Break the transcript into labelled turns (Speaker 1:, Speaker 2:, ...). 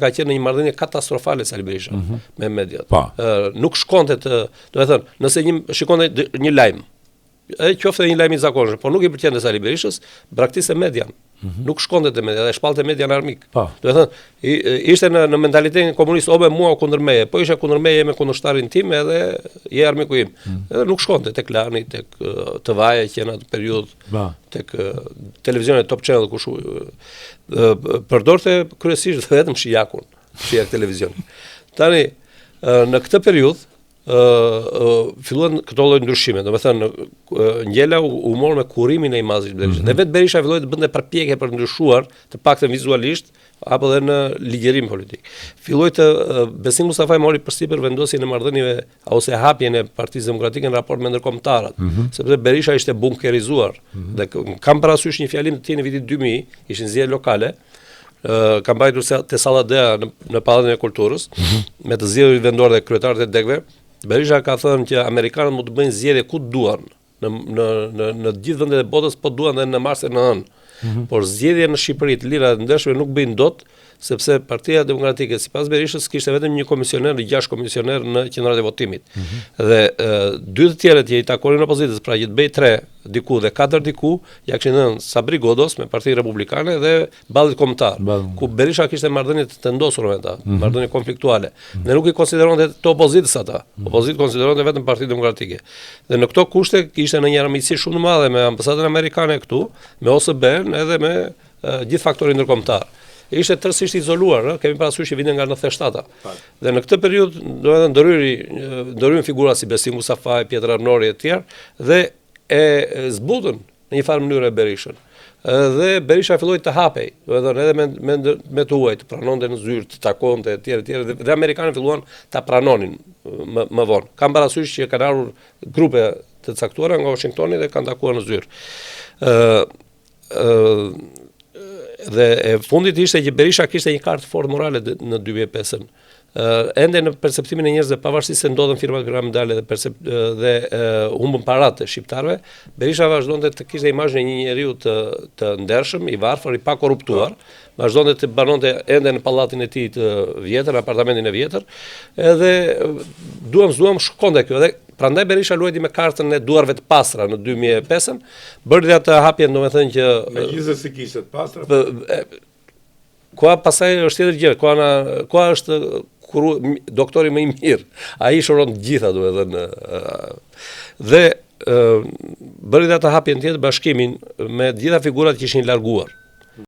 Speaker 1: ka qenë në një marrëdhënie katastrofale Sali Berisha me mediat. Nuk shkonte do të thënë, nëse shikonte një lajm, qofte një lajm i zakonshëm, por nuk i pëlqente Sali Berishës, braktiste median. Nuk shkonte te media dhe shpallte median armik. Do të thënë, ishte në mentalitetin komunist o me mua o kundër meje, po isha kundër meje me kundërshtarin tim edhe je armiku im. Edhe nuk shkonte tek Lani, tek TV-ja që në atë periudhë, tek televizionet Top Channel kush përdorte kryesisht vetëm shijakun, shijak televizion. Tani në këtë periudhë filluan këto lloj ndryshime, domethënë ngjela u mor me kurrimin e imazhit Berishës. Dhe vetë Berisha filloi të bënte përpjekje për të ndryshuar, të paktën vizualisht apo edhe në ligjerim politik. Filloi të Besim Mustafaj mori përsipër vendosjen e marrëdhënieve ose hapjen e Partisë Demokratike në raport me ndërkombëtarët, sepse Berisha ishte bunkerizuar. Dhe kam parasysh një fjalim të tij në vitin 2000, ishin zgjedhje lokale. Kam mbajtur te Salla Dea në Pallatin e Kulturës, me të zgjedhur vendor dhe kryetarët e degëve. Berisha ka thënë që amerikanët mund të bëjnë zgjedhje ku duan, në gjithë vendet e botës, po duan edhe në Mars e në Hënë. Por zgjedhje në Shqipëri të lira dhe ndeshme nuk bëjnë dot, sepse Partia Demokratike sipas Berishës kishte vetëm një komisioner, 6 komisioner në qendrat e votimit. Dhe dy të tjerët që i takonin opozitës, pra që të bëj 3 diku dhe 4 diku, ja kishin dhënë Sabri Godos me Partinë Republikane dhe Ballit Kombëtar, ku Berisha kishte marrëdhënie të ndosur me ata, marrëdhënie konfliktuale. Ne nuk i konsideronte të opozitës ata. Opozitë konsideronte vetëm Partinë Demokratike. Dhe në këto kushte kishte në një armiqësi shumë të madhe me ambasadën amerikane këtu, me OSB-n edhe me gjithë faktorin ndërkombëtar. Ishte tërësisht izoluar, kemi parasysh që vinte nga 97-a. Dhe në këtë periudhë, domethënë ndryrën figura si Besim Mustafaj, Pjetër Arnori e tjerë dhe e zbutën në një farë mënyrë Berishën. Dhe Berisha filloi të hapej, domethënë edhe me të huaj, të pranonte në zyrë, të takonte etj dhe amerikanët filluan ta pranonin më vonë. Kam parasysh që kanë ardhur grupe të caktuara nga Washingtoni dhe kanë takuar në zyrë. Dhe e fundit ishte që Berisha kishte një kartë fort morale në 2005-ën. Ende në perceptimin e njerëzve, pavarësisht se ndodhen firmat piramidale dhe humbën paratë e shqiptarëve, Berisha vazhdonte të kishte imazhin e një njeriu të ndershëm, i varfër, i pakorruptuar, vazhdonte të banonte ende në pallatin e tij të vjetër, apartamentin e vjetër, edhe duam shkonte kjo. Dhe prandaj Berisha luajti me kartën e duarve të pastra në 2005-ën, bëri atë hapjen, domethënë që
Speaker 2: megjithëse si kishte të pastra.
Speaker 1: Koha pasaj është tjetër gjë, koha është doktori më i mirë. Ai shoron të gjitha, domethënë. Dhe bëri atë hapjen tjetër bashkimin me të gjitha figurat që ishin larguar.